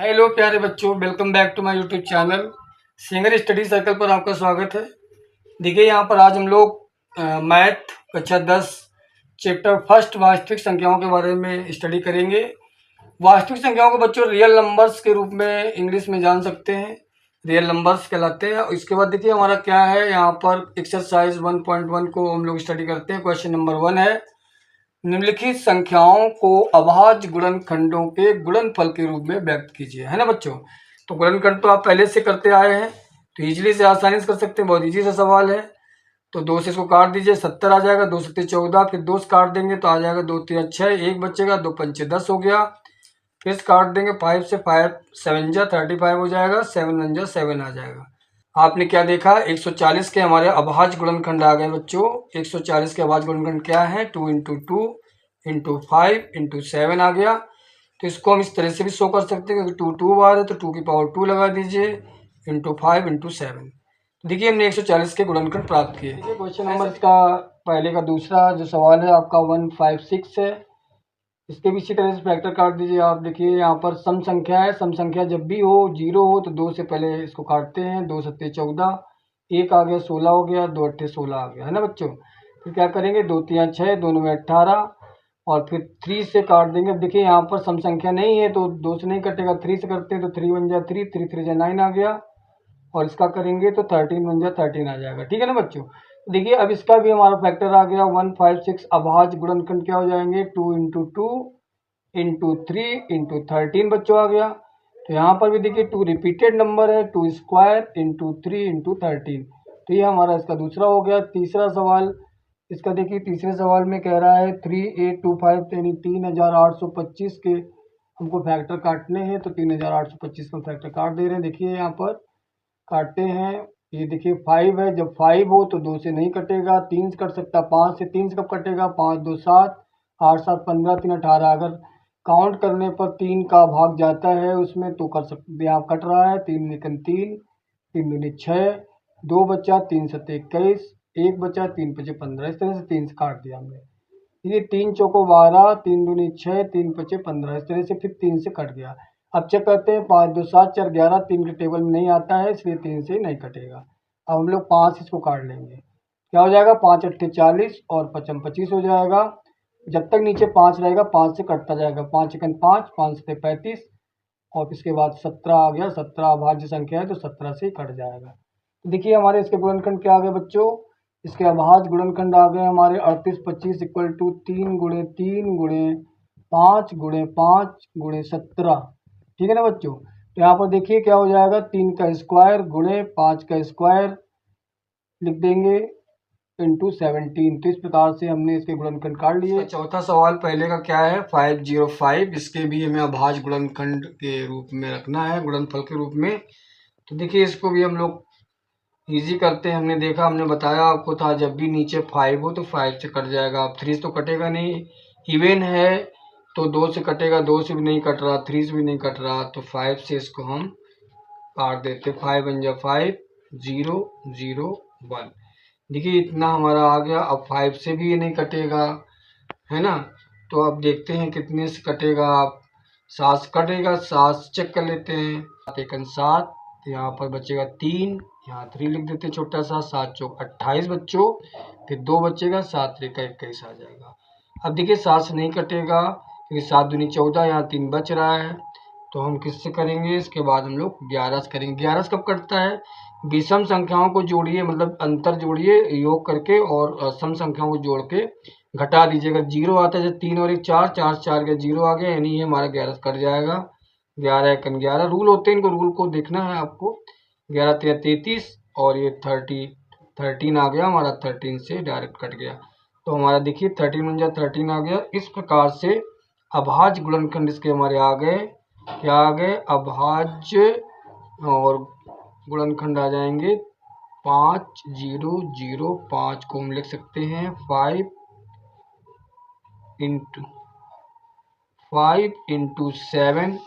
Hello प्यारे बच्चों, welcome back to my YouTube channel singer study circle पर आपका स्वागत है। देखिए यहाँ पर आज हम लोग मैथ कक्षा 10 चैप्टर फर्स्ट वास्तविक संख्याओं के बारे में स्टडी करेंगे। वास्तविक संख्याओं को बच्चों रियल नंबर्स के रूप में इंग्लिश में जान सकते हैं, रियल नंबर्स कहलाते हैं। इसके बाद देखिए हमारा क्या है, यहाँ पर एक्सरसाइज 1.1 को हम लोग स्टडी करते हैं। क्वेश्चन नंबर 1 है, निम्नलिखित संख्याओं को अभाज्य गुणनखंडों के गुणनफल के रूप में व्यक्त कीजिए, है ना बच्चों। तो गुणनखंड तो आप पहले से करते आए हैं, तो इजीली से आसानी से कर सकते हैं, बहुत इजी सा सवाल है। तो 2 से इसको काट दीजिए, 70 आ जाएगा, 2 सत्ते 14, फिर 2 से काट देंगे तो आ जाएगा 2 तिया 6, 1 बचेगा, 2 पंचे 10 हो गया। फिर से काट देंगे 5 से, 5 7 जा 35 हो जाएगा, 7 1 जा 7 आ जाएगा। आपने क्या देखा, 140 के हमारे अभाज्य गुणनखंड आ गए बच्चों। 140 के अभाज्य गुणनखंड क्या है, 2 इंटू 2 इंटू 5 इंटू 7 आ गया। तो इसको हम इस तरह से भी शो कर सकते हैं, क्योंकि 2 2 बार है तो 2 की पावर 2 लगा दीजिए, इंटू 5 इंटू 7। देखिए हमने 140 के गुणनखंड प्राप्त किए। क्वेश्चन नंबर इसका पहले का दूसरा जो सवाल है आपका 156 है। इसके भी इसी तरह से फैक्टर काट दीजिए। आप देखिए यहाँ पर सम संख्या है, सम संख्या जब भी हो, जीरो हो तो 2 से पहले इसको काटते हैं। 2 सत्ते 14, 1 आ गया, 16 हो गया, 2 अट्ठे 16 आ गया, है ना बच्चों। फिर क्या करेंगे, 2 तिया 6, दोनों में 18, और फिर 3 से काट देंगे। अब देखिए यहाँ पर सम संख्या नहीं है तो 2 से नहीं कटेगा, 3 से करते हैं तो 3 1 जा 3, 3 3 जा 9 आ गया, और इसका करेंगे तो 13 1 जा 13 आ जाएगा, ठीक है ना बच्चों। देखिए अब इसका भी हमारा फैक्टर आ गया 156। अभाज्य गुणनखंड क्या हो जाएंगे, 2 इंटू 2 इंटू 3 इंटू 13 बच्चों आ गया। तो यहाँ पर भी देखिए 2 रिपीटेड नंबर है, 2 स्क्वायर इंटू 3 इंटू 13। तो ये हमारा इसका दूसरा हो गया। तीसरा सवाल इसका देखिए, तीसरे सवाल में कह रहा है 3825 यानी 3825 के हमको फैक्टर काटने हैं। तो 3825 का फैक्टर काट दे रहे हैं। देखिए यहाँ पर काटते हैं, ये देखिए 5 है, जब 5 हो तो 2 से नहीं कटेगा, 3 से कट सकता, 5 से, 3 से कब कटेगा, 5 2 7, 8 7 15, 3 18। अगर काउंट करने पर 3 का भाग जाता है उसमें तो कर सकते, यहाँ कट रहा है, 3 निकन 3, 3 दूनी 6, 2 बचा, 3 सत्ते 21, 1 बचा, 3 पचे 15। इस तरह से 3 से काट दिया हमने। ये 3 चौको 12, 3 दूनी 6, 3 पचे 15, इस तरह से फिर 3 से कट गया। अब चेक करते हैं, 5 2 7 4 11, 3 के टेबल में नहीं आता है इसलिए 3 से नहीं कटेगा। अब हम लोग 5 इसको काट लेंगे, क्या हो जाएगा, 5 अट्ठे 40 और 55 25 हो जाएगा। जब तक नीचे 5 रहेगा 5 से कटता जाएगा, 5 एकन 5, 5 से 35, और इसके बाद 17 आ गया। 17 अभाज्य संख्या है तो 17 से ही कट जाएगा। तो देखिए हमारे इसके गुणनखंड क्या आ गए बच्चों, इसके अभाज्य गुणनखंड आ गए हमारे 38 25 इक्वल टू 3 गुणे 3 गुणे 5 गुणे 5 गुणे 17, ठीक है ना बच्चों। तो यहाँ पर देखिए क्या हो जाएगा, 3 का स्क्वायर गुणे 5 का स्क्वायर लिख देंगे इंटू 17। तो इस प्रकार से हमने इसके गुणनखंड काट लिए। चौथा सवाल पहले का क्या है, 505, इसके भी हमें अभाज्य गुणनखंड के रूप में रखना है, गुणनफल के रूप में। तो देखिए इसको भी हम लोग इजी करते हैं। हमने देखा, हमने बताया आपको था, जब भी नीचे 5 हो तो 5 से कट जाएगा। अब 3 से तो कटेगा नहीं, इवन है तो 2 से कटेगा, 2 से भी नहीं कट रहा, 3 से भी नहीं कट रहा, तो 5 से इसको हम काट देते। 5 1 जा 5, 0 0 1। देखिए इतना हमारा आ गया। अब 5 से भी ये नहीं कटेगा, है ना। तो अब देखते हैं कितने से कटेगा। आप 7 से कटेगा, 7 से चेक कर लेते हैं। 7 एकन 7, तो यहाँ पर बचेगा 3, यहाँ 3 लिख देते हैं छोटा सा। 7 चौक 28 बच्चों, फिर 2 बचेगा, 7 3 का 21 आ जाएगा। अब देखिए 7 से नहीं कटेगा क्योंकि 7 दूनी 14, यहाँ 3 बच रहा है, तो हम किससे करेंगे, इसके बाद हम लोग 11 से करेंगे। 11 से कब कटता है, विषम संख्याओं को जोड़िए, मतलब अंतर जोड़िए योग करके, और सम संख्याओं को जोड़ के घटा दीजिएगा। 0 आता है, जब 3 और 1 4, 4 से 4 गया 0 आ गया, यानी ये हमारा 11 से कट जाएगा। 11 एकन 11 रूल होते हैं, इनको रूल को देखना है आपको। 11 3 33, और ये 13 आ गया हमारा, 13 से डायरेक्ट कट गया। तो हमारा देखिए 13 1 जा 13 आ गया। इस प्रकार से अभाज्य गुणनखंड इसके हमारे आ गए। क्या आ गए, अभाज्य, और गुणनखंड आ जाएंगे 5 0 0 5 को हम लिख सकते हैं 5 इंटू 7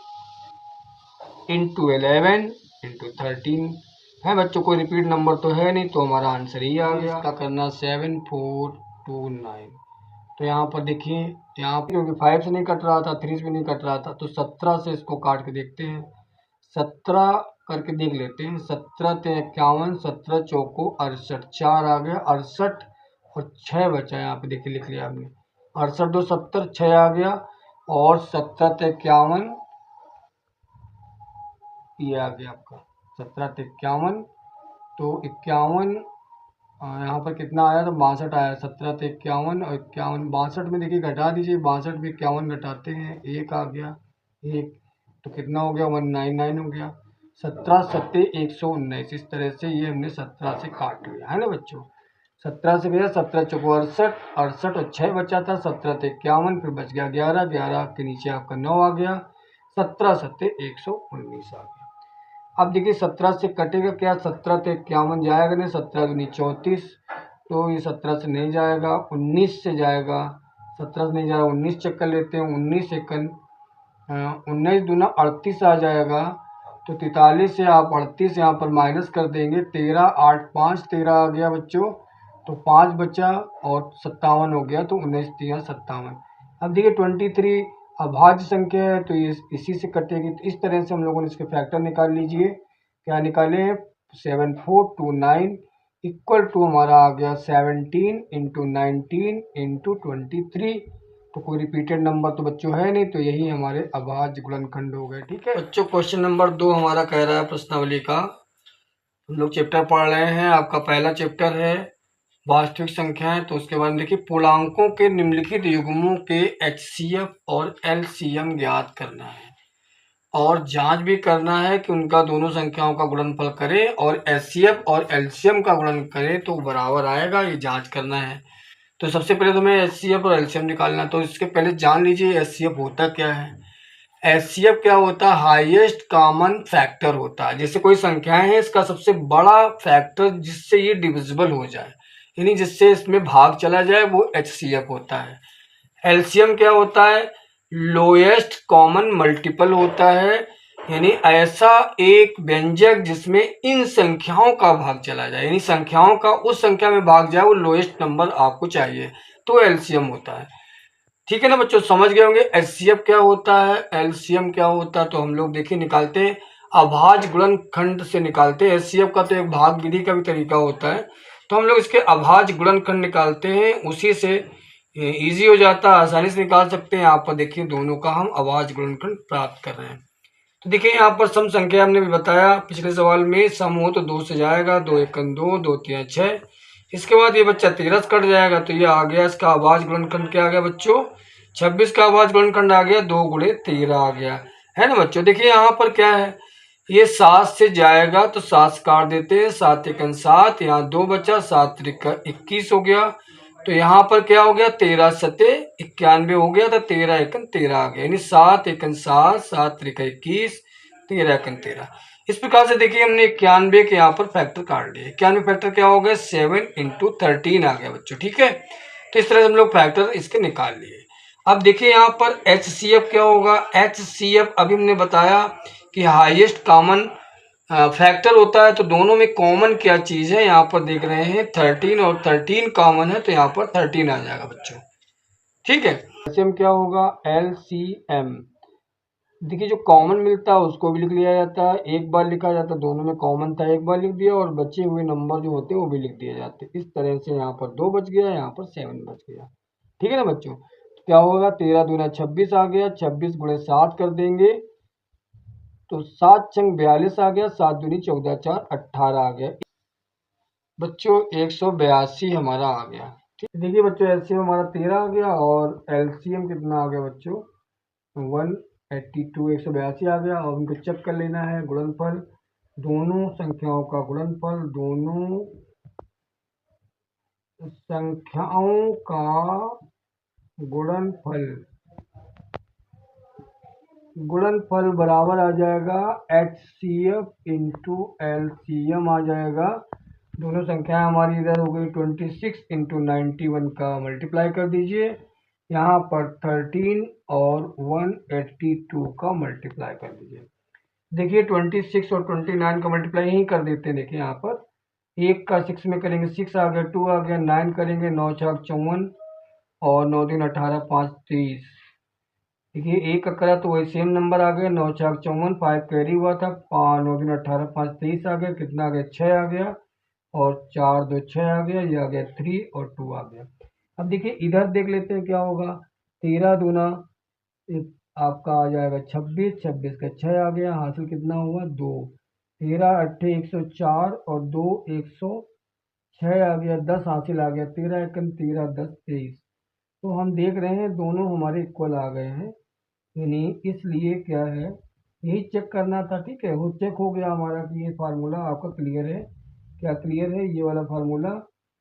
इंटू 11 इंटू 13 है बच्चों। कोई रिपीट नंबर तो है नहीं, तो हमारा आंसर ही आ गया। इसका करना 7 4 2 9। तो यहाँ पर देखिए, यहाँ पर क्योंकि 5 से नहीं कट रहा था, 3 से भी नहीं कट रहा था, तो 17 से इसको काट के देखते हैं। 17 करके देख लेते हैं। 17 ते 51, 17 चौको 68, 4 आ गया 68 और 6 बचा। यहाँ पे देखिए लिख लिया आपने 68 2 70, 6 आ गया और 17 ते 51 ये आ गया आपका 17 ते 51। तो 51 यहाँ पर कितना आया तो 62 आया। 17 ते 51 और 51 62 में देखिए घटा दीजिए। 62 में 51 घटाते हैं, एक आ गया एक, तो कितना हो गया 199 हो गया। 17 सत्ते 119, इस तरह से ये हमने 17 से काट लिया है ना बच्चों। 17 से गया 17 चौको 68, 68 और 6 बचा था। 17 ते 51, फिर बच गया 11, 11 के नीचे आपका 9 आ गया। 17 सत्ते 119 आ गया। अब देखिए 17 से कटेगा क्या, 17 ते 51 जाएगा नहीं, 17 दूनी 34, तो ये 17 से नहीं जाएगा, 19 से जाएगा। 17 से नहीं जाएगा, 19 चेक कर लेते हैं। 19 एकन 19 दूना 38 आ जाएगा। तो 43 से आप 38 यहाँ पर माइनस कर देंगे। 13 8 5 13 आ गया बच्चों, तो 5 बचा और 57 हो गया, तो 19 3 57। अब देखिए 23 अभाज्य संख्या है तो ये इसी से कटेगी। तो इस तरह से हम लोगों ने इसके फैक्टर निकाल लीजिए। क्या निकाले 7429 इक्वल टू हमारा आ गया 17 इंटू 19 इंटू 23। तो कोई रिपीटेड नंबर तो बच्चों है नहीं, तो यही हमारे अभाज्य गुणनखंड हो गए। ठीक है बच्चों, क्वेश्चन नंबर 2 हमारा कह रहा है प्रश्नावली का। हम लोग चैप्टर पढ़ रहे हैं, आपका पहला चैप्टर है वास्तविक संख्याएं। तो उसके बाद देखिए पूर्णांकों के निम्नलिखित युग्मों के HCF और LCM ज्ञात करना है और जांच भी करना है कि उनका दोनों संख्याओं का गुणनफल करे और HCF और LCM का गुणन करे तो बराबर आएगा, ये जांच करना है। तो सबसे पहले तो हमें HCF और LCM निकालना है। तो इसके पहले जान लीजिए HCF होता क्या है। HCF क्या होता है, हाईएस्ट कॉमन फैक्टर होता है। जैसे कोई संख्याएं हैं, इसका सबसे बड़ा फैक्टर जिससे ये डिविजिबल हो जाए, यानी जिससे इसमें भाग चला जाए, वो HCF होता है। LCM क्या होता है, लोएस्ट कॉमन मल्टीपल होता है, यानी ऐसा एक व्यंजक जिसमें इन संख्याओं का भाग चला जाए, यानी संख्याओं का उस संख्या में भाग जाए, वो लोएस्ट नंबर आपको चाहिए, तो LCM होता है। ठीक है ना बच्चों, समझ गए होंगे। HCF क्या होता है, LCM क्या होता है, तो हम लोग देखिए निकालते हैं अभाज्य गुणनखंड से निकालते हैं। HCF का तो एक भाग विधि का भी तरीका होता है, तो हम लोग इसके अभाज्य गुणनखंड निकालते हैं, उसी से इजी हो जाता है, आसानी से निकाल सकते हैं। आप देखिए दोनों का हम अभाज्य गुणनखंड प्राप्त कर रहे हैं। तो देखिए यहाँ पर सम संख्या हमने भी बताया पिछले सवाल में, सम हो तो 2 से जाएगा, 2 एकन 2, 2 3 6। इसके बाद ये बच्चा 13 से कट जाएगा, तो ये आ गया इसका अभाज्य गुणनखंड क्या आ गया बच्चों, 26 का अभाज्य गुणनखंड आ गया, 2 गुणे 13 आ गया, है ना बच्चों। देखिए यहाँ पर क्या है, ये 7 से जाएगा तो 7 से काट देते हैं, 7 एकन 7, यहाँ 2 बचा, 7 त्रिका 21 हो गया। तो यहाँ पर क्या हो गया, 13 सते 91 हो गया, तो 13 एकन 13 आ गया, यानी 7 एकन 7, 7 त्रिका 21, 13 एकन 13। इस प्रकार से देखिए हमने 91 के यहाँ पर फैक्टर काट लिए। 91 फैक्टर क्या हो गया, 7 इंटू 13 आ गया बच्चों। ठीक है, तो इस तरह से हम लोग फैक्टर इसके निकाल लिए। अब देखिए यहाँ पर HCF क्या होगा। HCF अभी हमने बताया कि हाईएस्ट कॉमन फैक्टर होता है, तो दोनों में कॉमन क्या चीज है, यहाँ पर देख रहे हैं 13 और 13 कॉमन है, तो यहाँ पर 13 आ जाएगा बच्चों। ठीक है, LCM क्या होगा, LCM देखिए जो कॉमन मिलता है उसको भी लिख लिया जाता है, एक बार लिखा जाता है, दोनों में कॉमन था एक बार लिख दिया, और बचे हुए नंबर जो होते हैं वो भी लिख दिए जाते हैं। इस तरह से यहाँ पर 2 बच गया, यहाँ पर 7 बच गया। ठीक है ना बच्चों, तो क्या होगा, 13 दूना 26 आ गया, 26 गुणे 7 कर देंगे, तो 7 छंग 42 आ गया, 7 दूनी 14 4 18 आ गया बच्चों, 182 हमारा आ गया। ठीक, देखिए बच्चों LCM हमारा 13 आ गया और LCM कितना आ गया बच्चों, 182 182 आ गया। और उनको चेक कर लेना है गुणनफल, दोनों संख्याओं का गुणनफल, दोनों संख्याओं का गुणनफल, गुणनफल बराबर आ जाएगा HCF इंटू LCM आ जाएगा। दोनों संख्याएं हमारी इधर हो गई 26 इंटू 91 का मल्टीप्लाई कर दीजिए, यहाँ पर 13 और 182 का मल्टीप्लाई कर दीजिए। देखिए 26 और 29 का मल्टीप्लाई यहीं कर देते हैं। देखिए यहाँ पर 1 का 6 में करेंगे 6 आ गया, 2 आ गया, 9 करेंगे 9 6 54 और 9 दिन 18 5 30, देखिए एक का करा तो वही सेम नंबर आ गया, 9 4 54, 5 कैरी हुआ था, 5 9 दिन 18, 5 23 आ गया, कितना आ गया 6 आ गया, और 4 2 6 आ गया, ये आ गया 3 और 2 आ गया। अब देखिए इधर देख लेते हैं क्या होगा। 13 दूना आपका आ जाएगा 26, 26 का 6 आ गया, हासिल कितना हुआ 2। 13 अट्ठे 104 और 2 106 आ गया, 10 हासिल आ गया, 13 एकम 13 10 23। तो हम देख रहे हैं दोनों हमारे इक्वल आ गए हैं, यानी इसलिए क्या है, यही चेक करना था। ठीक है, वो चेक हो गया हमारा कि ये फार्मूला आपका क्लियर है। क्या क्लियर है? ये वाला फार्मूला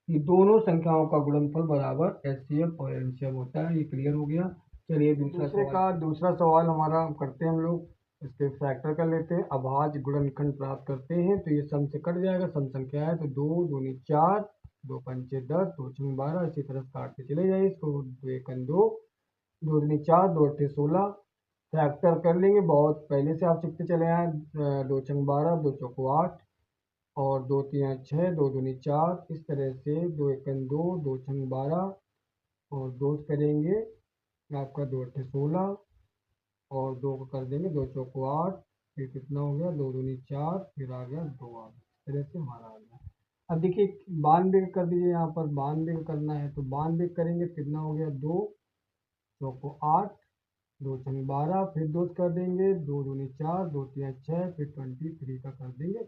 कि दोनों संख्याओं का गुणनफल बराबर एचसीएफ और एलसीएम होता है, ये क्लियर हो गया। चलिए दूसरा सवाल हमारा करते हैं हम लोग। इसके फैक्टर कर लेते हैं, अभाज्य गुणनखंड प्राप्त करते हैं। तो ये सम से कट जाएगा, सम संख्या है तो 2 दूनी 4, 2 पंचे 10, 2 छंग 12, इसी तरह से काटते चले जाइए इसको। 2 एकम 2, 2 दूनी 4, 2 अट्ठे 16। फैक्टर कर लेंगे, बहुत पहले से आप सीखते चले आए। 2 छंग 12, 2 चौको 8, और 2 3 6, 2 दूनी 4, इस तरह से 2 एकम 2, 2 छंग 12, और 2 करेंगे आपका 2 अट्ठे 16, और 2 को कर देंगे 2 चौको 8, फिर कितना हो गया 2 दूनी 4, फिर आ गया 2 आ गया, इस तरह से हमारा आ गया। अब देखिए 92 कर दीजिए, यहाँ पर 92 करना है तो 92 करेंगे, कितना हो गया 2 चौको 8, 2 छंग 12, फिर 2 कर देंगे, 2 दूनी 4, 2 3 6, फिर 23 का कर देंगे।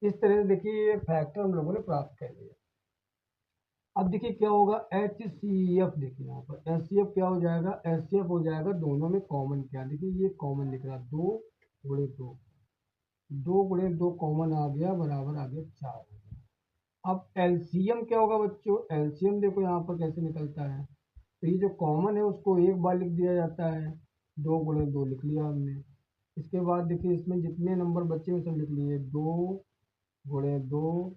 इस तरह से देखिए ये फैक्टर हम लोगों ने प्राप्त कर लिया। अब देखिए क्या होगा, एच सी एफ। देखिए यहाँ पर एच सी एफ क्या हो जाएगा, एच सी एफ हो जाएगा दोनों में कॉमन क्या, देखिए ये कॉमन लिख रहा है 2 गुणे 2, 2 गुणे 2 कॉमन आ गया, बराबर आ गया 4। अब एलसीएम क्या होगा बच्चों, एलसीएम देखो यहाँ पर कैसे निकलता है। तो ये जो कॉमन है उसको एक बार लिख दिया जाता है, 2 गुणे 2 लिख लिया हमने। इसके बाद देखिए इसमें जितने नंबर बचे हैं सब लिख लिए, 2 गुणे 2,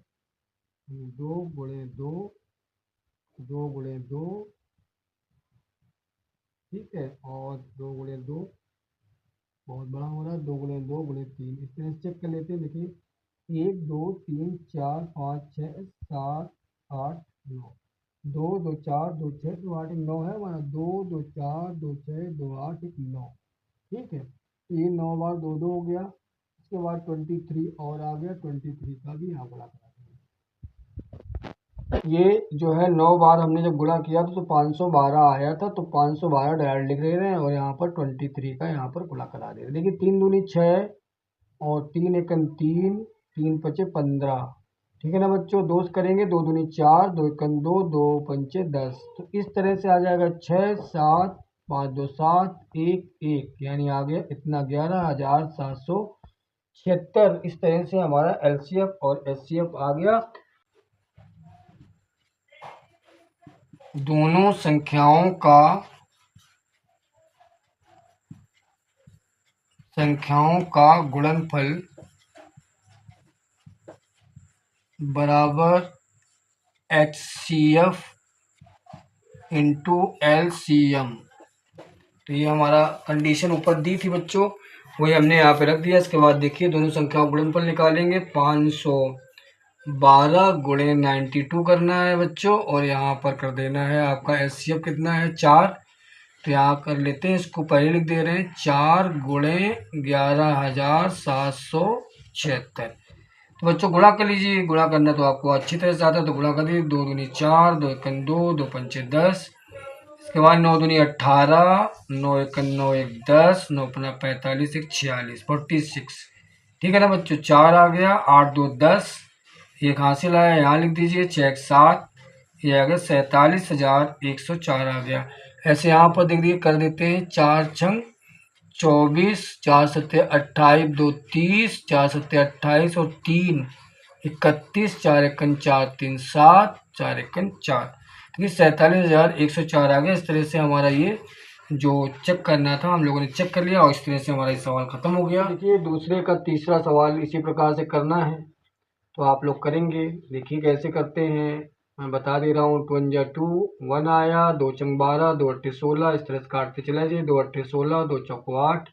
2 गुणे 2, 2 गुणे 2, ठीक है, और 2 गुणे 2 बहुत बड़ा हो रहा है, 2 गुणे 2 गुणे 3, इस तरह से चेक कर लेते हैं। देखिए 1 2 3 4 5 6 7 8 9, 2 2 4 2 6 2 8 9 है हमारा, 2 2 4 2 6 2 8 1 9, ठीक है। तो ये 9 बार 2 2 हो गया। इसके बाद 23 और आ गया, 23 का भी यहाँ बड़ा करा देंगे। ये जो है 9 बार हमने जब गुणा किया तो 512 आया था, तो 512 डायरेक्ट लिख रहे हैं, और यहाँ पर 23 का यहाँ पर गुणा करा दे रहे हैं। देखिए 3 दूनी 6, और 3 एकम 3, 3 पचे 15, ठीक है ना बच्चों। 2 करेंगे, 2 दूनी 4, 2 एकम 2, 2 पंचे 10, तो इस तरह से आ जाएगा 6 7 5 2 7 1 1, यानी आ गया इतना 11,776। इस तरह से हमारा एलसीएफ और एचसीएफ आ गया। दोनों संख्याओं का गुणनफल बराबर HCF इंटू LCM। तो ये हमारा कंडीशन ऊपर दी थी बच्चों, वही हमने यहाँ पे रख दिया। इसके बाद देखिए दोनों संख्याओं का गुणनफल निकालेंगे, 512 गुणे 92 करना है बच्चों, और यहाँ पर कर देना है आपका HCF कितना है 4। तो यहाँ कर लेते हैं, इसको पहले लिख दे रहे हैं 4 गुणे 11,776। तो बच्चों गुणा कर लीजिए, गुणा करना तो आपको अच्छी तरह से आता है, तो गुणा कर दीजिए। 2 दूनी 4, 2 एकम 2, 2 पंचे 10, इसके बाद 9 दूनी 18, 9 एकम 9 1 10, 9 पना 45 1 46, 46, ठीक है ना बच्चों। 4 आ गया, 8 2 10, एक हासिल आया, यहाँ लिख दीजिए 6 1 7, ये आ गया 47,104 आ गया। ऐसे यहाँ पर देख लीजिए कर देते हैं, 4 छंग 24, 4 सत्ते 28, 2 30, 4 सत्ते 28 और 3 31, 4 एकम 4 3 7, 4 एकम 4, ठीक है 47,104 आ गया। इस तरह से हमारा ये जो चेक करना था हम लोगों ने चेक कर लिया, और इस तरह से हमारा ये सवाल खत्म हो गया। देखिए दूसरे का तीसरा सवाल इसी प्रकार से करना है, तो आप लोग करेंगे। देखिए कैसे करते हैं, मैं बता दे रहा हूँ। 2 2 1 आया, 2 छंग 12, 2 अट्ठे 16, इस तरह से काटते चले जाइए। 2 अट्ठे 16, 2 चौको 8,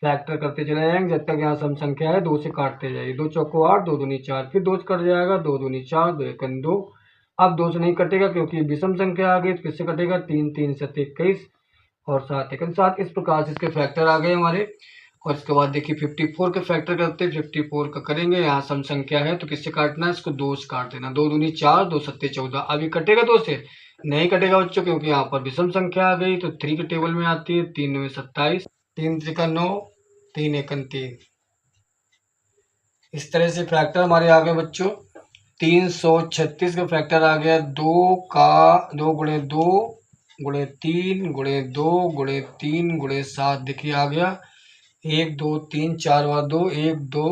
फैक्टर करते चले जाएंगे जब तक यहाँ सम संख्या है 2 से काटते जाइए। 2 चौको 8, 2 दूनी 4, फिर 2 से कट जाएगा, 2 दूनी 4, 2 एकम 2। अब 2 से नहीं कटेगा क्योंकि विषम संख्या आ गई, तो किससे कटेगा, 3 3 7 21, और 7 एकम 7। इस प्रकार से इसके फैक्टर आ गए हमारे। और इसके बाद देखिए 54 के फैक्टर करते हैं। 54 का करेंगे, यहाँ सम संख्या है तो किससे काटना है, इसको 2 से काट देना। 2 दूनी 4, 2 सत्ते 14। अब ये कटेगा 2 से? नहीं कटेगा बच्चों, क्योंकि यहाँ पर विषम संख्या आ गई तो 3 के टेबल में आती है। 3 9 27, 3 त्रिका 9, 3 एकम 3। इस तरह से फैक्टर हमारे आ गए बच्चों। 336 का फैक्टर आ गया 2 का 2 गुणे 2 गुणे 3 गुणे 2 गुणे 3 गुणे 7। देखिए आ गया 1 2 3 4 बार 2, 1 2,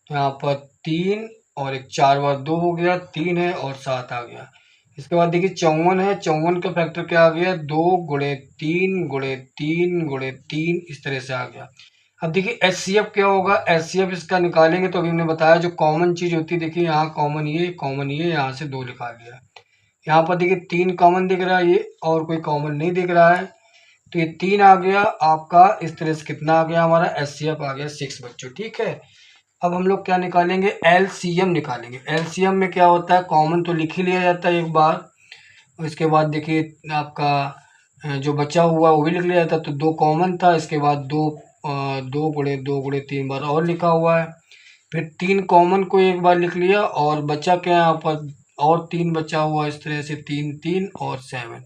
यहाँ पर 3 और एक 4 बार 2 हो गया, 3 है और 7 आ गया। इसके बाद देखिए 54 है। 54 का फैक्टर क्या आ गया, 2 गुणे 3 गुणे 3 गुणे 3। इस तरह से आ गया। अब देखिए एचसीएफ क्या होगा, एचसीएफ इसका निकालेंगे तो अभी हमने बताया जो कॉमन चीज होती है। देखिए यहाँ कॉमन ये यहाँ से 2 निकाल लिया। यहाँ पर देखिए 3 कॉमन दिख रहा है, ये और कोई कॉमन नहीं दिख रहा है, तो ये 3 आ गया आपका। इस तरह से कितना आ गया हमारा, एचसीएफ आ गया 6 बच्चों। ठीक है, अब हम लोग क्या निकालेंगे, एलसीएम निकालेंगे। एलसीएम में क्या होता है, कॉमन तो लिख ही लिया जाता है एक बार। इसके बाद देखिए आपका जो बचा हुआ वो भी लिख लिया जाता है। तो 2 कॉमन था, इसके बाद 2 गुणे 2 गुणे 3 बार और लिखा हुआ है। फिर 3 कॉमन को एक बार लिख लिया और बचा क्या यहाँ पर, और 3 बचा हुआ। इस तरह से 3 3 और 7।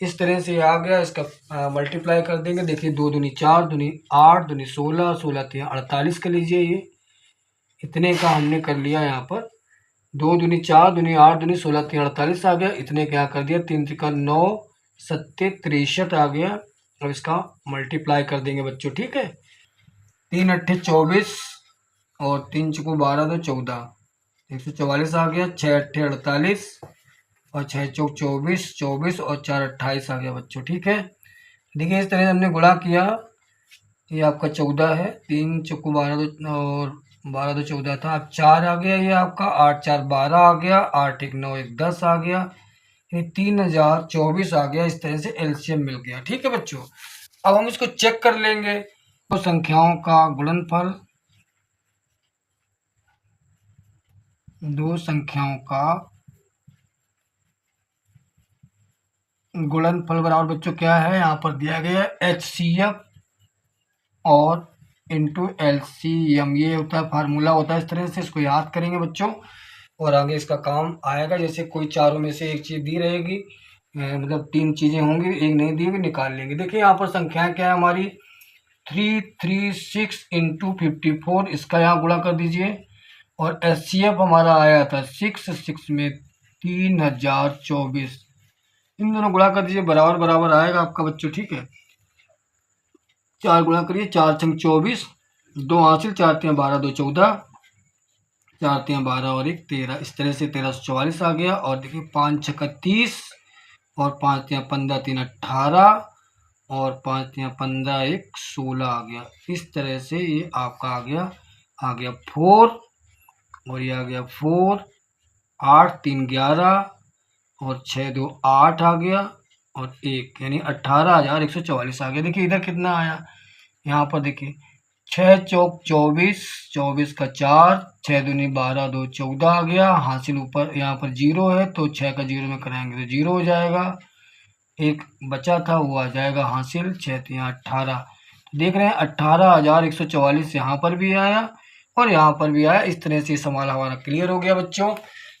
इस तरह से आ गया। इसका मल्टीप्लाई कर देंगे। देखिए 2 दूनी 4, दूनी 8, दूनी 16, 16 3 48 कर लीजिए। ये इतने का हमने कर लिया यहाँ पर। 2 दूनी 4, दूनी 8, दूनी 16 3 48 आ गया। इतने क्या कर दिया, 3 त्रिका 9, 7 63 आ गया। अब इसका मल्टीप्लाई कर देंगे बच्चों। ठीक है, 3 अट्ठे 24 और 3 चुको 12 2 14, 144 आ गया। 6 अट्ठे 48 और 6 चौक 24, 24 और 4 28 आ गया बच्चों। ठीक है, देखिए इस तरह से हमने गुणा किया। ये आपका 14 है, 3 चौको 12 2 और 12 2 14 था। अब 4 आ गया, ये आपका 8 4 12 आ गया। 8 1 9 1 10 आ गया। ये 3024 आ गया। इस तरह से एलसीएम मिल गया। ठीक है बच्चों, अब हम इसको चेक कर लेंगे। तो संख्याओं का गुणनफल, दो संख्याओं का गुणनफल बराबर बच्चों क्या है, यहाँ पर दिया गया एचसीएफ और इंटू एलसीएम। ये होता है फार्मूला होता है। इस तरह से इसको याद करेंगे बच्चों और आगे इसका काम आएगा। जैसे कोई चारों में से एक चीज दी रहेगी, मतलब 3 चीजें होंगी, एक नहीं दी हुई, निकाल लेंगे। देखिए यहाँ पर संख्याएं क्या है हमारी, 336 इंटू 54, इसका यहाँ गुणा कर दीजिए। और एचसीएफ हमारा आया था 6 में 3024, इन दोनों गुणा कर दीजिए, बराबर बराबर आएगा आपका बच्चों। ठीक है, 4 गुणा करिए, 4 छंग 24, 2 हासिल, 4 3 12 2 14, 4 3 12 और 1 13। इस तरह से 1344 आ गया। और देखिए 5 6 30 और 5 3 15 3 18 और 5 3 15 1 16 आ गया। इस तरह से ये आपका आ गया 4 और ये आ गया 4, 8 3 11 और 6 2 8 आ गया और 1, यानी 18,144 आ गया। देखिए इधर कितना आया, यहाँ पर देखिए 6 चौक 24, 24 का 4, 6 दूनी 12 2 14 आ गया। हासिल ऊपर यहाँ पर 0 है तो 6 का 0 में कराएंगे तो 0 हो जाएगा। एक बचा था वो आ जाएगा हासिल, 6 3 18। देख रहे हैं 18,144 यहाँ पर भी आया और यहाँ पर भी आया। इस तरह से सवाल हमारा क्लियर हो गया बच्चों।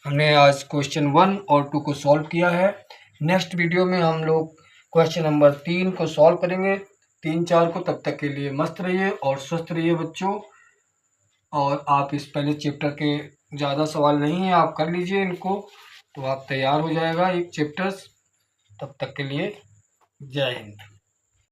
हमने आज क्वेश्चन 1 और 2 को सॉल्व किया है। नेक्स्ट वीडियो में हम लोग क्वेश्चन नंबर 3 को सॉल्व करेंगे, 3 4 को। तब तक के लिए मस्त रहिए और स्वस्थ रहिए बच्चों। और आप इस पहले चैप्टर के ज़्यादा सवाल नहीं हैं, आप कर लीजिए इनको तो आप तैयार हो जाएगा एक चैप्टर्स। तब तक के लिए जय हिंद।